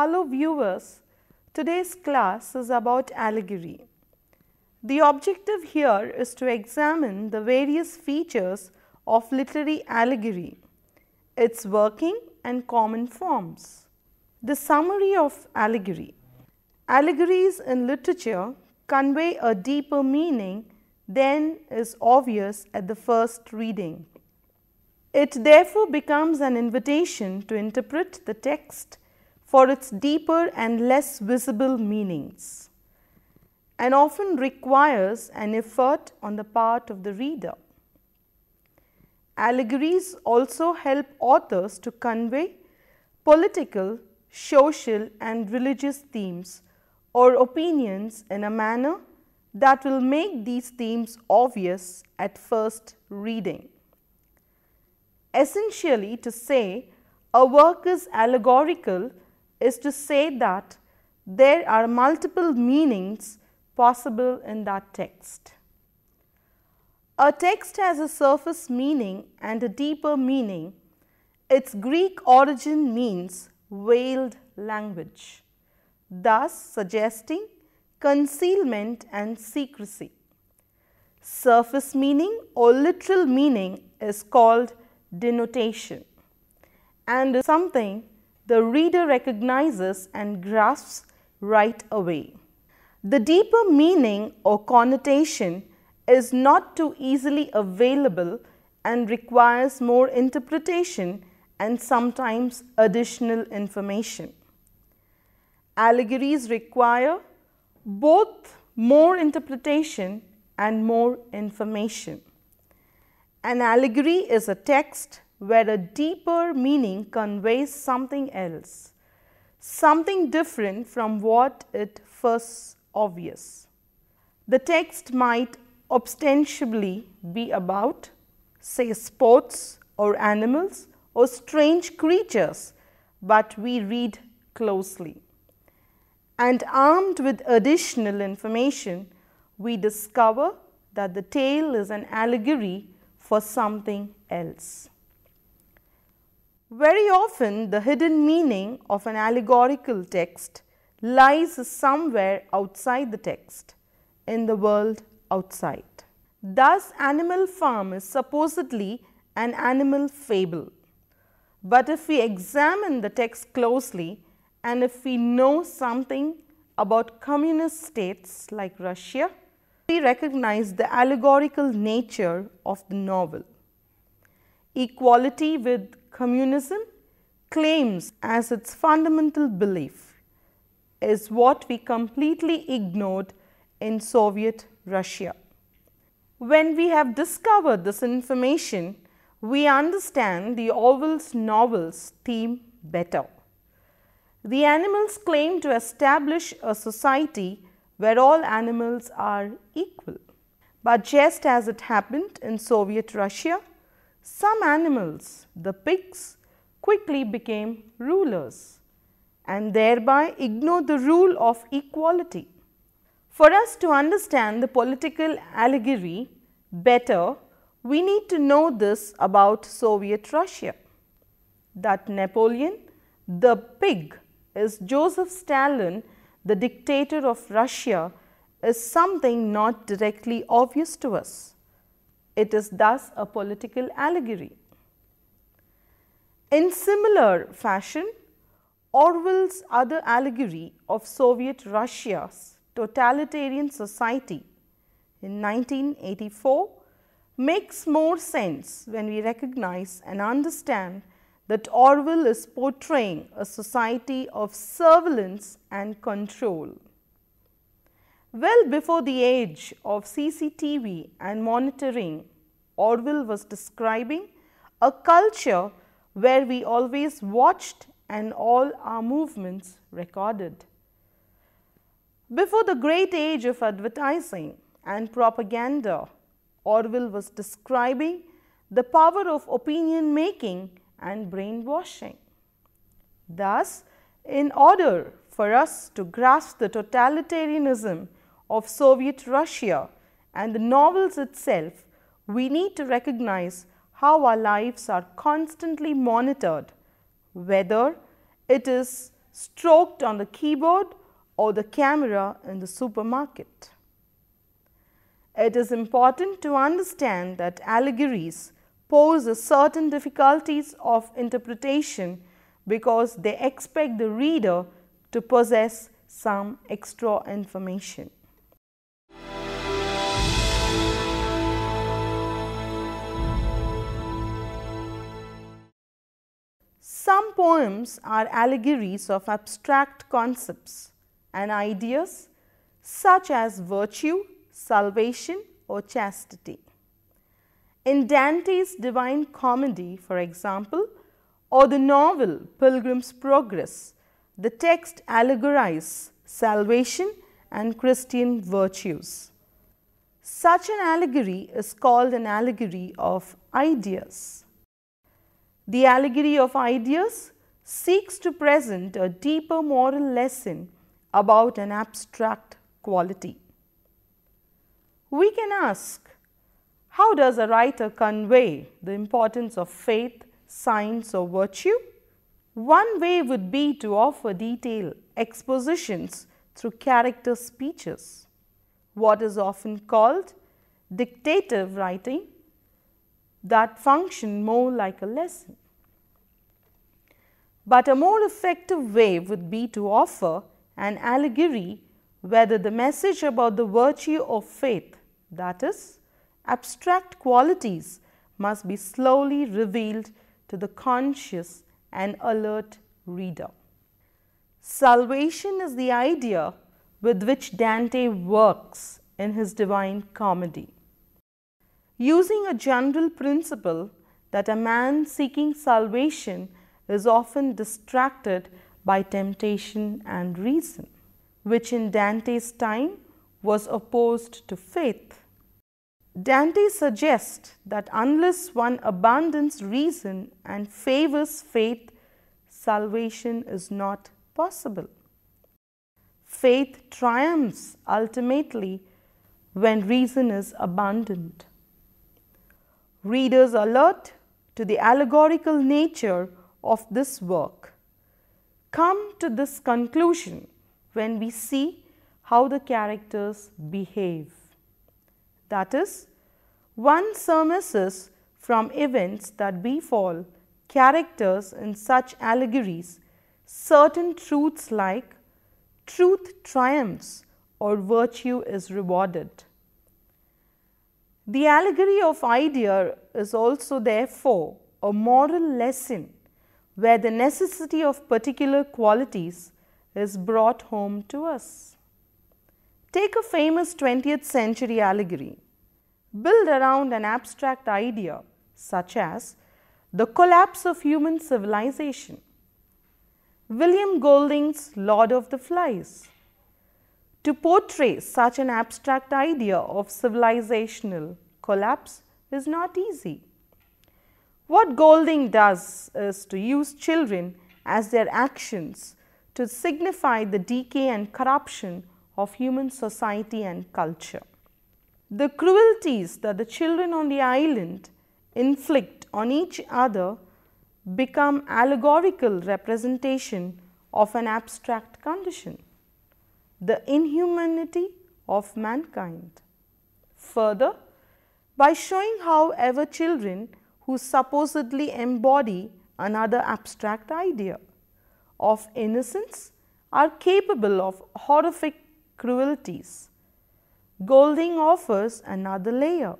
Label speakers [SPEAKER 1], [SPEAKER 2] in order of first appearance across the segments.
[SPEAKER 1] Hello viewers, today's class is about allegory. The objective here is to examine the various features of literary allegory, its working and common forms. The summary of allegory. Allegories in literature convey a deeper meaning than is obvious at the first reading. It therefore becomes an invitation to interpret the text for its deeper and less visible meanings, and often requires an effort on the part of the reader. Allegories also help authors to convey political, social and religious themes or opinions in a manner that will make these themes obvious at first reading. Essentially, to say a work is allegorical is to say that there are multiple meanings possible in that text. A text has a surface meaning and a deeper meaning. Its Greek origin means veiled language, thus suggesting concealment and secrecy. Surface meaning or literal meaning is called denotation and is something the reader recognizes and grasps right away. The deeper meaning or connotation is not too easily available and requires more interpretation and sometimes additional information. Allegories require both more interpretation and more information. An allegory is a text where a deeper meaning conveys something else, something different from what it first obvious. The text might ostensibly be about, say, sports or animals or strange creatures, but we read closely, and armed with additional information, we discover that the tale is an allegory for something else. Very often, the hidden meaning of an allegorical text lies somewhere outside the text, in the world outside. Thus, Animal Farm is supposedly an animal fable. But if we examine the text closely and if we know something about communist states like Russia, we recognize the allegorical nature of the novel. Equality with communism claims as its fundamental belief is what we completely ignored in Soviet Russia. When we have discovered this information, we understand the Orwell's novel's theme better. The animals claim to establish a society where all animals are equal. But just as it happened in Soviet Russia, some animals, the pigs, quickly became rulers and thereby ignored the rule of equality. For us to understand the political allegory better, we need to know this about Soviet Russia, that Napoleon, the pig, is Joseph Stalin, the dictator of Russia, is something not directly obvious to us. It is thus a political allegory. In similar fashion, Orwell's other allegory of Soviet Russia's totalitarian society in 1984 makes more sense when we recognize and understand that Orwell is portraying a society of surveillance and control. Well before the age of CCTV and monitoring, Orwell was describing a culture where we always watched and all our movements recorded. Before the great age of advertising and propaganda, Orwell was describing the power of opinion making and brainwashing. Thus, in order for us to grasp the totalitarianism of Soviet Russia and the novels itself, we need to recognize how our lives are constantly monitored, whether it is stroked on the keyboard or the camera in the supermarket. It is important to understand that allegories pose a certain difficulties of interpretation because they expect the reader to possess some extra information. Some poems are allegories of abstract concepts and ideas such as virtue, salvation, or chastity. In Dante's Divine Comedy, for example, or the novel Pilgrim's Progress, the text allegorizes salvation and Christian virtues. Such an allegory is called an allegory of ideas. The Allegory of Ideas seeks to present a deeper moral lesson about an abstract quality. We can ask, how does a writer convey the importance of faith, science, or virtue? One way would be to offer detailed expositions through character speeches, what is often called dictative writing, that function more like a lesson. But a more effective way would be to offer an allegory whether the message about the virtue of faith, that is, abstract qualities, must be slowly revealed to the conscious and alert reader. Salvation is the idea with which Dante works in his Divine Comedy. Using a general principle that a man seeking salvation is often distracted by temptation and reason, which in Dante's time was opposed to faith. Dante suggests that unless one abandons reason and favors faith, salvation is not possible. Faith triumphs ultimately when reason is abandoned. Readers alert to the allegorical nature of this work come to this conclusion when we see how the characters behave. That is, one surmises from events that befall characters in such allegories certain truths like truth triumphs or virtue is rewarded. The Allegory of Ideas is also therefore a moral lesson where the necessity of particular qualities is brought home to us. Take a famous 20th century allegory built around an abstract idea such as the collapse of human civilization. William Golding's Lord of the Flies. To portray such an abstract idea of civilizational collapse is not easy. What Golding does is to use children as their actions to signify the decay and corruption of human society and culture. The cruelties that the children on the island inflict on each other become allegorical representation of an abstract condition, the inhumanity of mankind. Further, by showing how ever children who supposedly embody another abstract idea of innocence are capable of horrific cruelties, Golding offers another layer.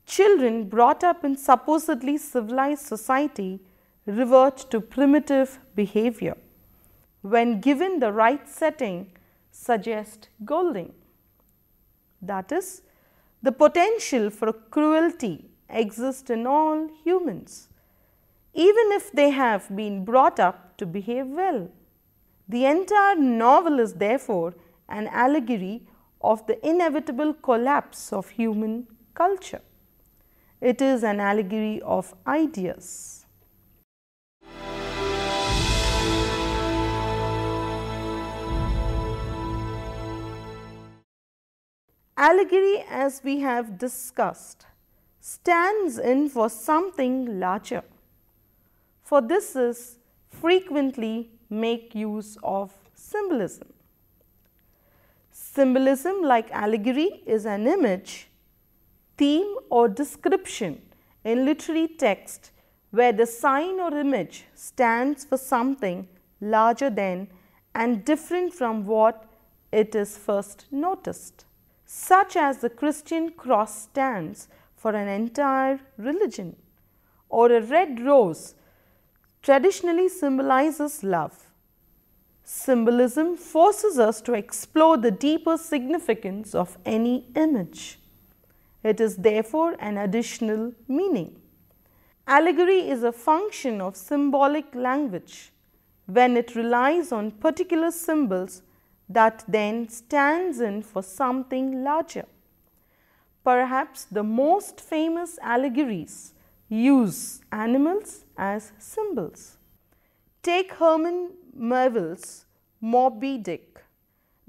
[SPEAKER 1] Children brought up in supposedly civilized society revert to primitive behavior when given the right setting, suggests Golding. That is, the potential for cruelty exists in all humans, even if they have been brought up to behave well. The entire novel is therefore an allegory of the inevitable collapse of human culture. It is an allegory of ideas. Allegory, as we have discussed, stands in for something larger, for this is frequently make use of symbolism. Symbolism, like allegory, is an image, theme or description in literary text where the sign or image stands for something larger than and different from what it is first noticed, such as the Christian cross stands for an entire religion, or a red rose traditionally symbolizes love. Symbolism forces us to explore the deeper significance of any image. It is therefore an additional meaning. Allegory is a function of symbolic language when it relies on particular symbols that then stands in for something larger. Perhaps the most famous allegories use animals as symbols. Take Herman Melville's Moby Dick.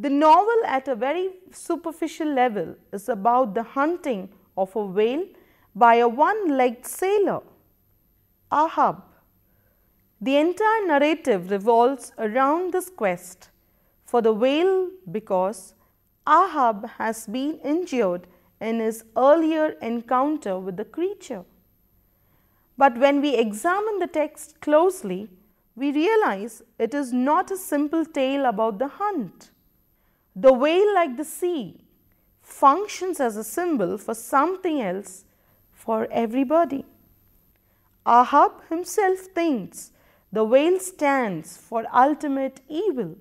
[SPEAKER 1] The novel at a very superficial level is about the hunting of a whale by a one-legged sailor, Ahab. The entire narrative revolves around this quest for the whale because Ahab has been injured in his earlier encounter with the creature. But when we examine the text closely, we realize it is not a simple tale about the hunt. The whale, like the sea, functions as a symbol for something else for everybody. Ahab himself thinks the whale stands for ultimate evil.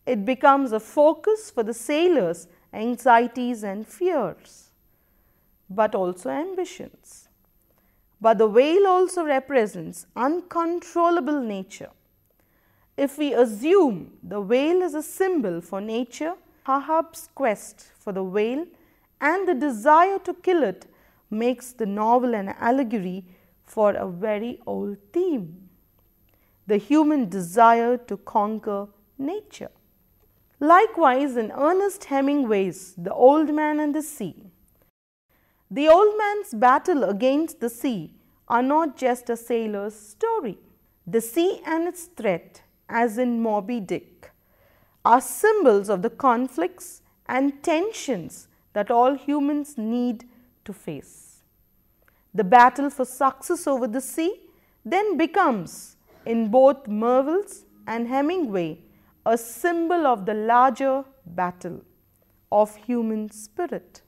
[SPEAKER 1] It becomes a focus for the sailor's anxieties and fears, but also ambitions. But the whale also represents uncontrollable nature. If we assume the whale is a symbol for nature, Ahab's quest for the whale and the desire to kill it makes the novel an allegory for a very old theme: the human desire to conquer nature. Likewise, in Ernest Hemingway's The Old Man and the Sea, the old man's battle against the sea are not just a sailor's story. The sea and its threat, as in Moby Dick, are symbols of the conflicts and tensions that all humans need to face. The battle for success over the sea then becomes, in both Melville's and Hemingway, a symbol of the larger battle of human spirit.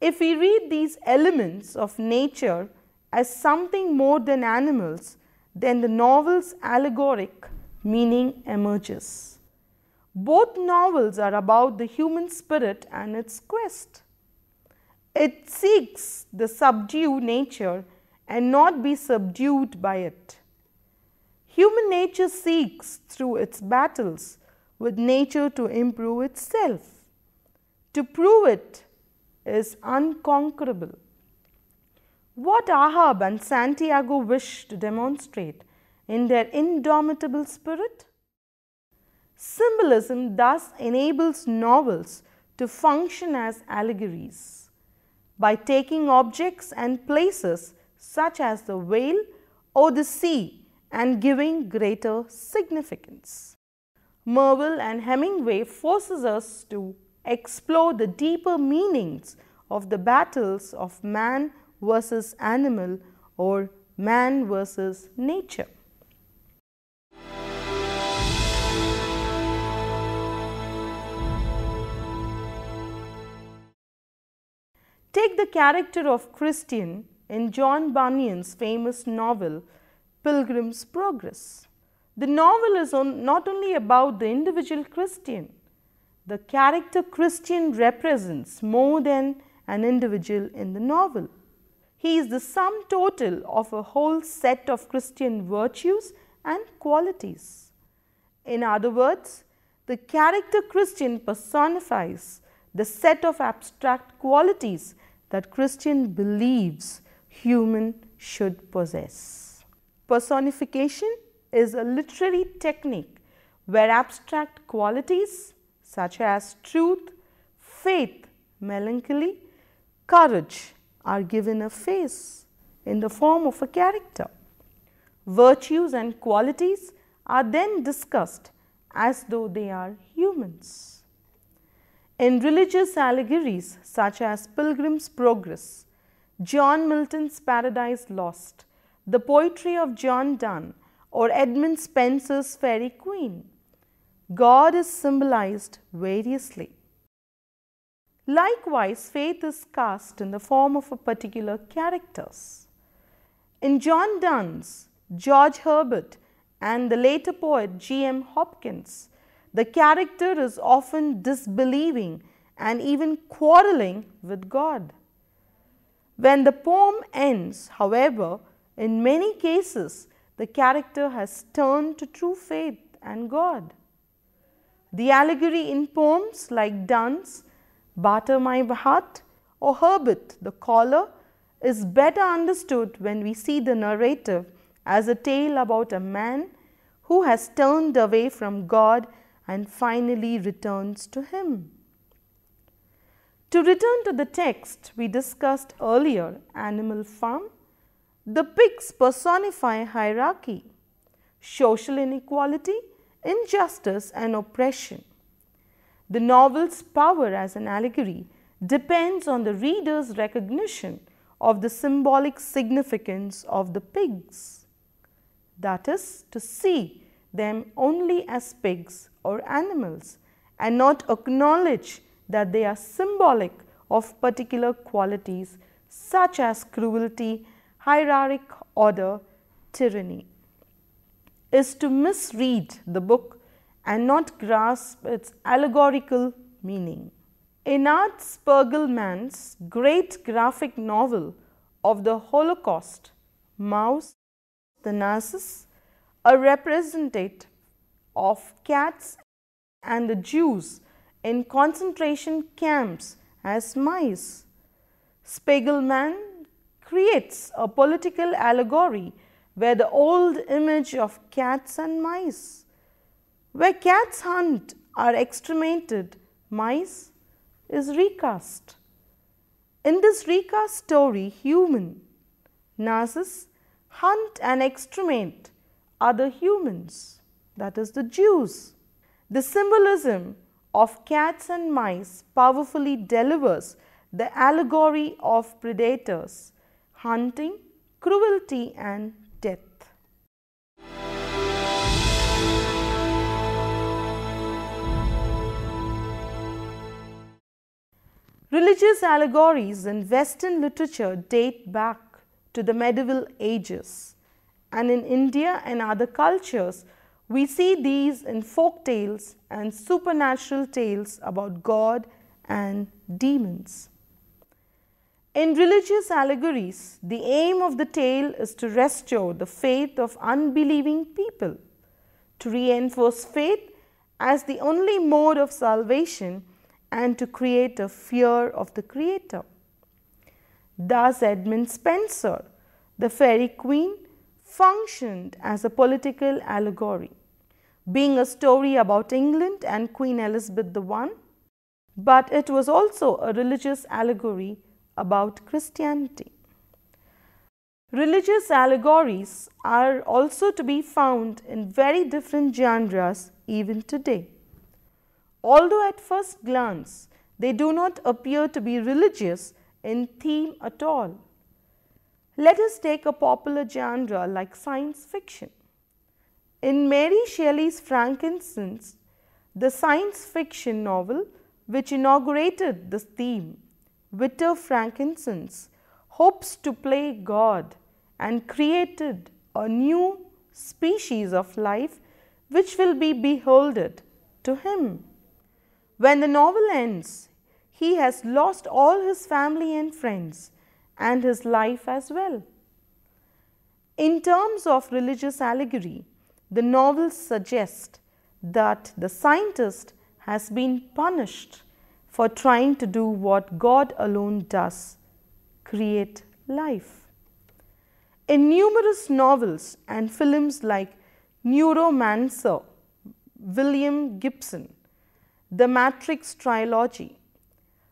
[SPEAKER 1] If we read these elements of nature as something more than animals, then the novel's allegoric meaning emerges. Both novels are about the human spirit and its quest. It seeks to subdue nature and not be subdued by it. Human nature seeks through its battles with nature to improve itself. To prove it is unconquerable. What Ahab and Santiago wish to demonstrate in their indomitable spirit? Symbolism thus enables novels to function as allegories by taking objects and places such as the whale or the sea and giving greater significance. Melville and Hemingway forces us to explore the deeper meanings of the battles of man versus animal or man versus nature. Take the character of Christian in John Bunyan's famous novel Pilgrim's Progress. The novel is not only about the individual Christian. The character Christian represents more than an individual in the novel. He is the sum total of a whole set of Christian virtues and qualities. In other words, the character Christian personifies the set of abstract qualities that Christian believes human should possess. Personification is a literary technique where abstract qualities such as truth, faith, melancholy, courage are given a face in the form of a character. Virtues and qualities are then discussed as though they are humans. In religious allegories such as Pilgrim's Progress, John Milton's Paradise Lost, the poetry of John Donne, or Edmund Spenser's Fairy Queen, God is symbolized variously. Likewise, faith is cast in the form of a particular characters. In John Donne's, George Herbert, and the later poet G.M. Hopkins, the character is often disbelieving and even quarreling with God. When the poem ends, however, in many cases, the character has turned to true faith and God. The allegory in poems like Donne's Barter My Heart or Herbert the Caller is better understood when we see the narrative as a tale about a man who has turned away from God and finally returns to Him. To return to the text we discussed earlier, Animal Farm, the pigs personify hierarchy, social inequality, injustice and oppression. The novel's power as an allegory depends on the reader's recognition of the symbolic significance of the pigs. That is, to see them only as pigs or animals and not acknowledge that they are symbolic of particular qualities such as cruelty, hierarchic order, tyranny, is to misread the book and not grasp its allegorical meaning. In Art Spiegelman's great graphic novel of the Holocaust, Maus, the Nazis, a representative of cats and the Jews in concentration camps as mice, Spiegelman creates a political allegory where the old image of cats and mice, where cats hunt are exterminated, mice is recast. In this recast story, human Nazis hunt and exterminate other humans, that is the Jews. The symbolism of cats and mice powerfully delivers the allegory of predators, hunting, cruelty and death. Religious allegories in Western literature date back to the medieval ages, and in India and other cultures we see these in folk tales and supernatural tales about God and demons. In religious allegories, the aim of the tale is to restore the faith of unbelieving people, to reinforce faith as the only mode of salvation and to create a fear of the Creator. Thus, Edmund Spenser, the Fairy Queen, functioned as a political allegory, being a story about England and Queen Elizabeth I, but it was also a religious allegory about Christianity. Religious allegories are also to be found in very different genres even today. Although at first glance they do not appear to be religious in theme at all. Let us take a popular genre like science fiction. In Mary Shelley's Frankenstein, the science fiction novel which inaugurated this theme, Victor Frankenstein hopes to play God and created a new species of life which will be beholden to him. When the novel ends, he has lost all his family and friends and his life as well. In terms of religious allegory, the novel suggests that the scientist has been punished for trying to do what God alone does, create life. In numerous novels and films like Neuromancer, William Gibson, the Matrix trilogy,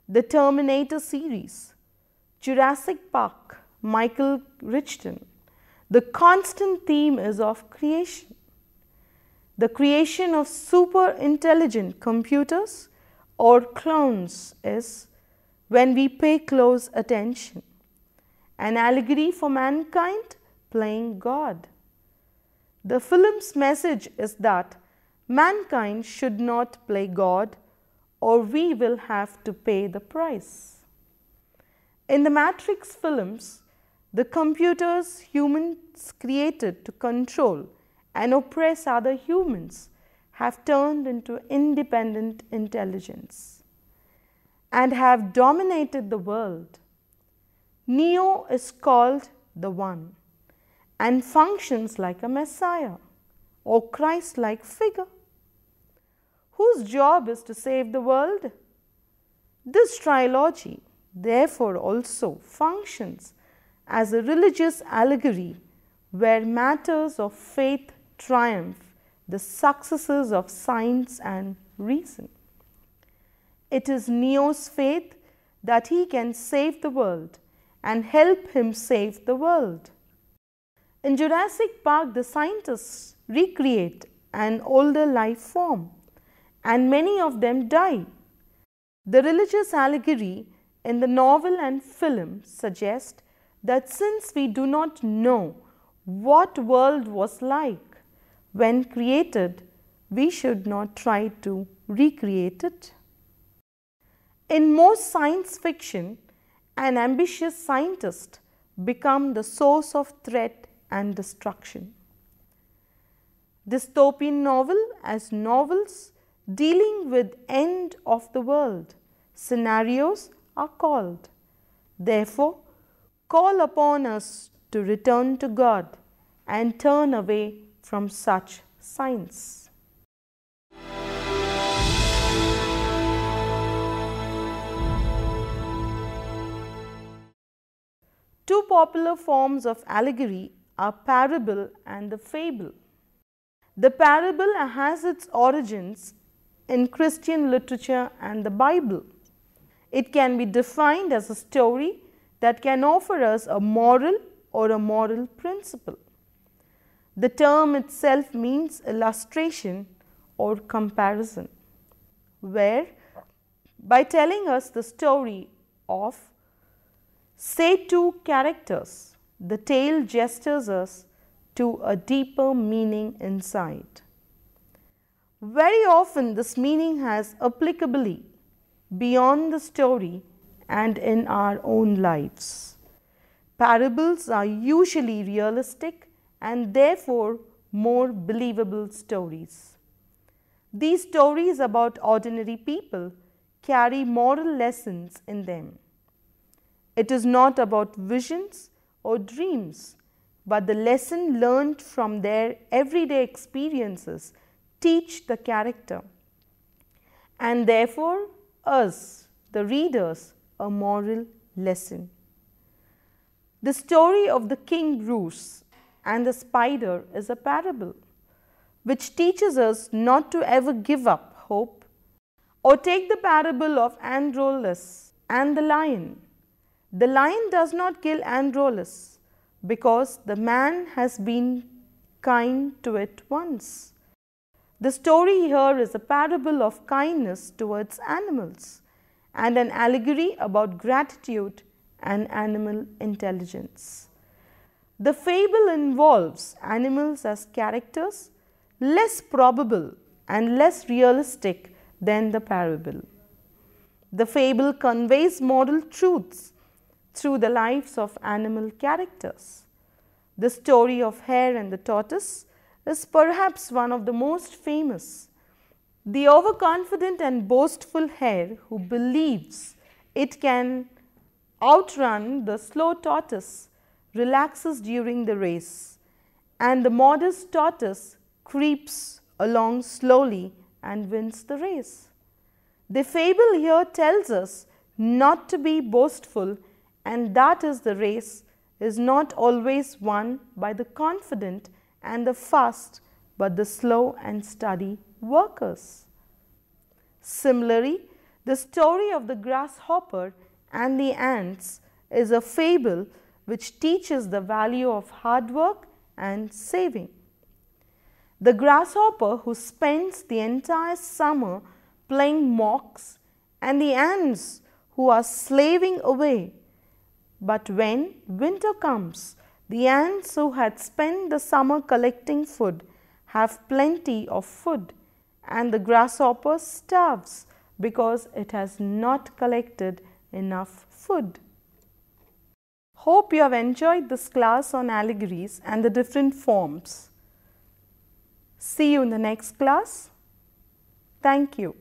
[SPEAKER 1] the Terminator series, Jurassic Park, Michael Crichton, the constant theme is of creation. the creation of super intelligent computers or clones is when we pay close attention. An allegory for mankind playing God. The film's message is that mankind should not play God, or we will have to pay the price. In the Matrix films, the computers humans created to control and oppress other humans have turned into independent intelligence and have dominated the world. Neo is called the One and functions like a Messiah or Christ-like figure, whose job is to save the world. This trilogy therefore also functions as a religious allegory where matters of faith triumph the successes of science and reason. It is Neo's faith that he can save the world and help him save the world. In Jurassic Park, the scientists recreate an older life form and many of them die. The religious allegory in the novel and film suggests that since we do not know what world was like when created, we should not try to recreate it. In most science fiction, an ambitious scientist becomes the source of threat and destruction. Dystopian novel as novels dealing with end of the world scenarios are called. Therefore, call upon us to return to God and turn away from such science. Two popular forms of allegory are parable and the fable. The parable has its origins in Christian literature and the Bible. It can be defined as a story that can offer us a moral or a moral principle. The term itself means illustration or comparison, where by telling us the story of, say, two characters, the tale gestures us to a deeper meaning inside. Very often this meaning has applicability beyond the story and in our own lives. Parables are usually realistic and therefore more believable stories. These stories about ordinary people carry moral lessons in them. It is not about visions or dreams, but the lesson learned from their everyday experiences teach the character, and therefore us, the readers, a moral lesson. The story of the King Bruce and the spider is a parable which teaches us not to ever give up hope. Or take the parable of Androlus and the lion. The lion does not kill Androlus because the man has been kind to it once. The story here is a parable of kindness towards animals and an allegory about gratitude and animal intelligence. The fable involves animals as characters, less probable and less realistic than the parable. The fable conveys moral truths through the lives of animal characters. The story of hare and the tortoise is perhaps one of the most famous. The overconfident and boastful hare who believes it can outrun the slow tortoise relaxes during the race, and the modest tortoise creeps along slowly and wins the race. The fable here tells us not to be boastful, and that is the race is not always won by the confident and the fast, but the slow and steady workers. Similarly, the story of the grasshopper and the ants is a fable which teaches the value of hard work and saving. The grasshopper who spends the entire summer playing mocs, and the ants who are slaving away. But when winter comes, the ants who had spent the summer collecting food have plenty of food, and the grasshopper starves because it has not collected enough food. Hope you have enjoyed this class on allegories and the different forms. See you in the next class. Thank you.